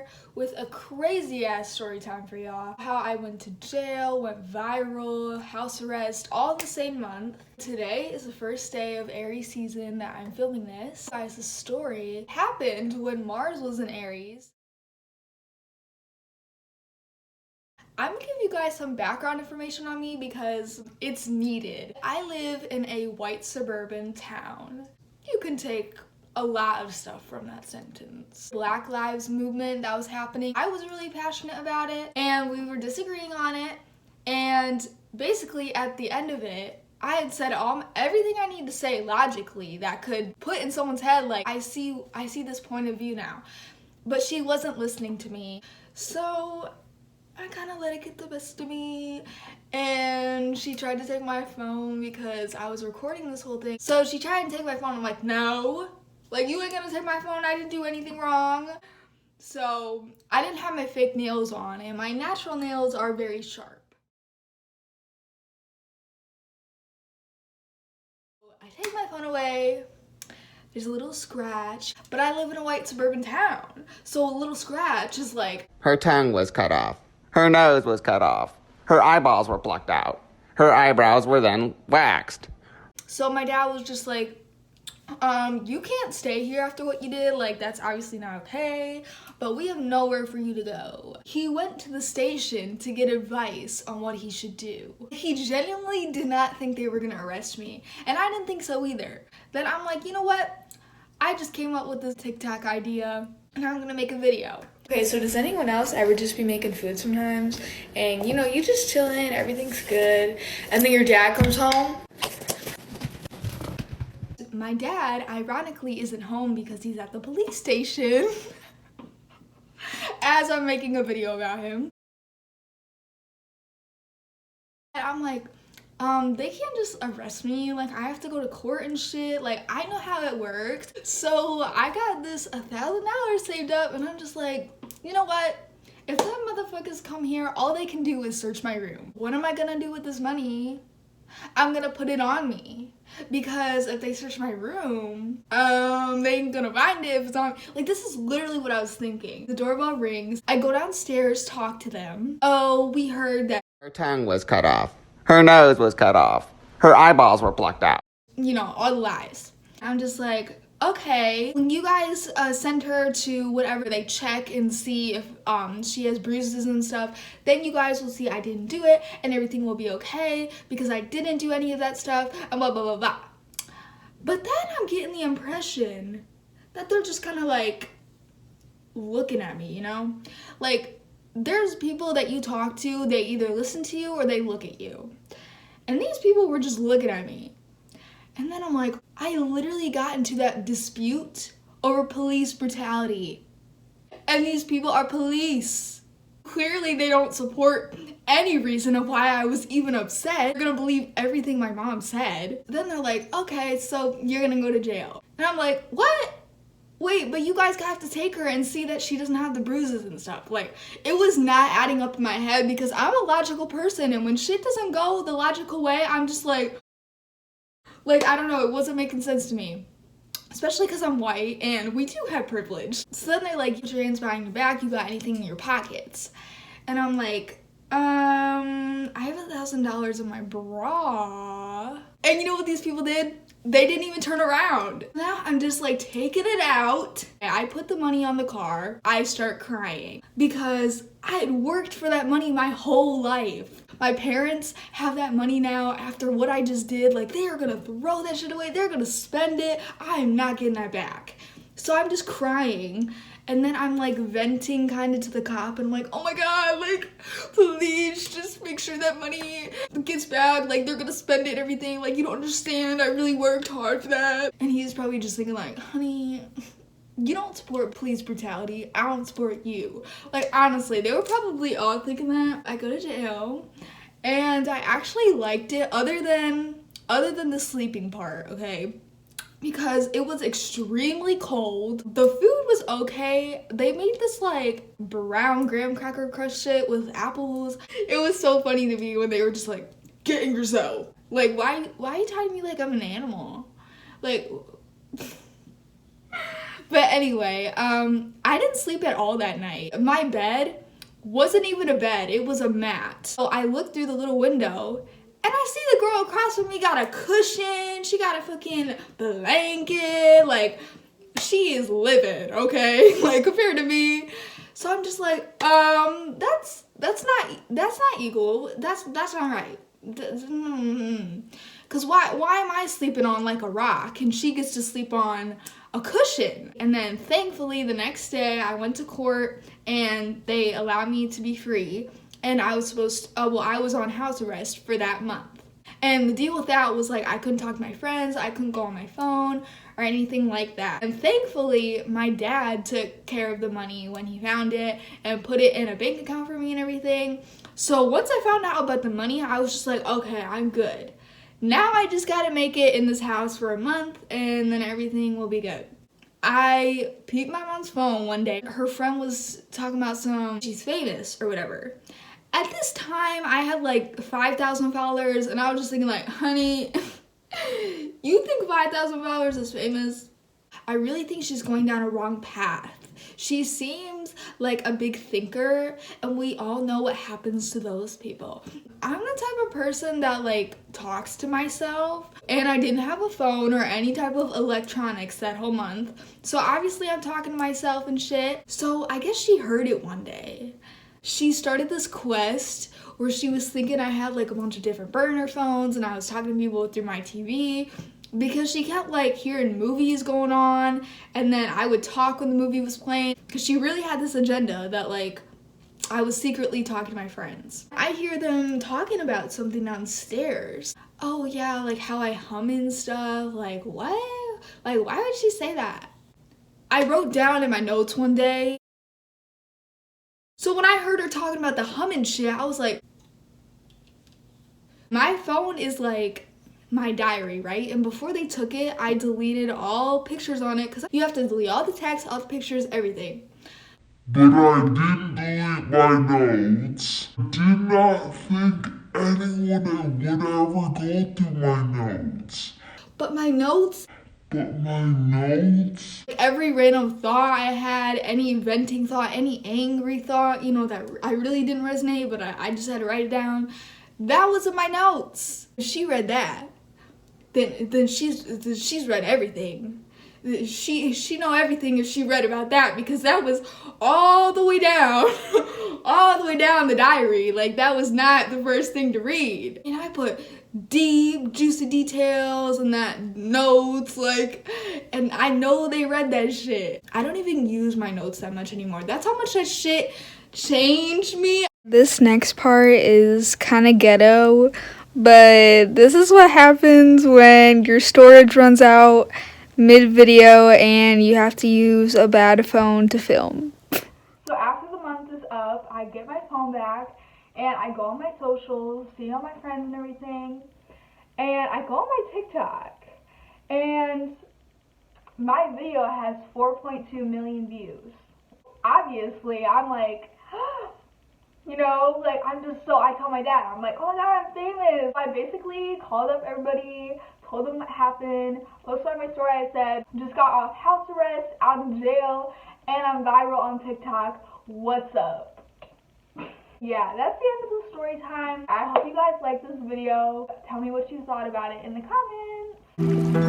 here with a crazy ass story time for y'all. How I went to jail, went viral, house arrest, all in the same month. Today is the first day of Aries season that I'm filming this. Guys, the story happened when Mars was in Aries. I'm gonna give you guys some background information on me because it's needed. I live in a white suburban town. You can take a lot of stuff from that sentence. Black Lives Movement that was happening. I was really passionate about it and we were disagreeing on it, and basically at the end of it, I had said everything I need to say logically that could put in someone's head like, I see this point of view now. But she wasn't listening to me. So I kind of let it get the best of me, and she tried to take my phone because I was recording this whole thing. So she tried to take my phone. I'm like, no, like, you ain't gonna take my phone. I didn't do anything wrong. So I didn't have my fake nails on, and my natural nails are very sharp. I take my phone away. There's a little scratch, but I live in a white suburban town, so a little scratch is like, her tongue was cut off. Her nose was cut off. Her eyeballs were plucked out. Her eyebrows were then waxed. So my dad was just like, you can't stay here after what you did. Like, that's obviously not okay, but we have nowhere for you to go. He went to the station to get advice on what he should do. He genuinely did not think they were gonna arrest me, and I didn't think so either. Then I'm like, you know what? I just came up with this TikTok idea, and I'm gonna make a video. Okay, so does anyone else ever just be making food sometimes, and you know, you just chilling, everything's good, and then your dad comes home? My dad, ironically, isn't home because he's at the police station as I'm making a video about him. And I'm like, they can't just arrest me, like, I have to go to court and shit, like, I know how it works. So I got this $1,000 saved up, and I'm just like, you know what? If them motherfuckers come here, all they can do is search my room. What am I gonna do with this money? I'm gonna put it on me, because if they search my room, they ain't gonna find it if it's on. Like, this is literally what I was thinking. The doorbell rings, I go downstairs, talk to them. Oh, we heard that Her tongue was cut off. Her nose was cut off. Her eyeballs were plucked out. You know, all the lies. I'm just like, okay, when you guys send her to whatever, they check and see if she has bruises and stuff, then you guys will see I didn't do it and everything will be okay because I didn't do any of that stuff and blah blah blah blah. But then I'm getting the impression that they're just kind of like looking at me, you know? Like, there's people that you talk to, they either listen to you or they look at you. And these people were just looking at me. And then I'm like, I literally got into that dispute over police brutality. And these people are police. Clearly they don't support any reason of why I was even upset. They're gonna believe everything my mom said. Then they're like, okay, so you're gonna go to jail. And I'm like, what? Wait, but you guys have to take her and see that she doesn't have the bruises and stuff. Like, it was not adding up in my head because I'm a logical person, and when shit doesn't go the logical way, I'm just like, I don't know, it wasn't making sense to me. Especially because I'm white and we do have privilege. So then they like, put your hands behind your back, you got anything in your pockets? And I'm like, I have $1,000 in my bra. And you know what these people did? They didn't even turn around. Now I'm just like taking it out. I put the money on the car. I start crying because I had worked for that money my whole life. My parents have that money now after what I just did. Like, they are gonna throw that shit away. They're gonna spend it. I am not getting that back. So I'm just crying. And then I'm like venting kind of to the cop, and I'm like, oh my God, like, please just make sure that money gets back. Like, they're gonna spend it and everything. Like, you don't understand. I really worked hard for that. And he's probably just thinking like, honey, you don't support police brutality. I don't support you. Like, honestly, they were probably all thinking that. I go to jail, and I actually liked it other than the sleeping part, okay? Because it was extremely cold. The food was okay. They made this like brown graham cracker crust shit with apples. It was so funny to me when they were just like, get in yourself. Like, why are you telling me like I'm an animal? Like, But anyway, I didn't sleep at all that night. My bed wasn't even a bed, it was a mat. So I looked through the little window and I see the girl across from me got a cushion, she got a fucking blanket, like she is living, okay? Like compared to me. So I'm just like, that's not equal. That's not right. Cause why am I sleeping on like a rock and she gets to sleep on a cushion? And then thankfully the next day I went to court and they allowed me to be free, and I was supposed to, I was on house arrest for that month. And the deal with that was like I couldn't talk to my friends, I couldn't go on my phone or anything like that. And thankfully my dad took care of the money when he found it and put it in a bank account for me and everything. So once I found out about the money, I was just like, okay, I'm good. Now I just gotta make it in this house for a month and then everything will be good. I peeped my mom's phone one day. Her friend was talking about she's famous or whatever. At this time, I had like 5,000 followers and I was just thinking like, honey, you think 5,000 followers is famous? I really think she's going down a wrong path. She seems like a big thinker and we all know what happens to those people. I'm the type of person that like talks to myself, and I didn't have a phone or any type of electronics that whole month. So obviously I'm talking to myself and shit. So I guess she heard it one day. She started this quest where she was thinking I had like a bunch of different burner phones and I was talking to people through my TV, because she kept like hearing movies going on and then I would talk when the movie was playing, because she really had this agenda that like I was secretly talking to my friends. I hear them talking about something downstairs. Oh yeah, like how I hum and stuff. Like what? Like why would she say that? I wrote down in my notes one day. So when I heard her talking about the humming shit, I was like, my phone is like my diary, right? And before they took it, I deleted all pictures on it, because you have to delete all the text, all the pictures, everything. But I didn't delete my notes. I did not think anyone would ever go through my notes. But my notes, every random thought I had, any venting thought, any angry thought, you know, that I really didn't resonate, but I just had to write it down, that was in my notes. If she read that, then she's read everything. She know everything if she read about that, because that was all the way down, all the way down the diary. Like that was not the first thing to read. And I put deep, juicy details and that notes, like, and I know they read that shit. I don't even use my notes that much anymore. That's how much that shit changed me. This next part is kind of ghetto, but this is what happens when your storage runs out mid-video and you have to use a bad phone to film. So after the month is up, I get my phone back and I go on my socials, see all my friends and everything, and I go on my TikTok and my video has 4.2 million views. Obviously, I'm like, you know, like I tell my dad, I'm like, oh my god, I'm famous. I basically called up everybody, told them what happened, posted on my story, I said, just got off house arrest, out of jail, and I'm viral on TikTok, what's up? Yeah, that's the end of the story time. I hope you guys liked this video. Tell me what you thought about it in the comments.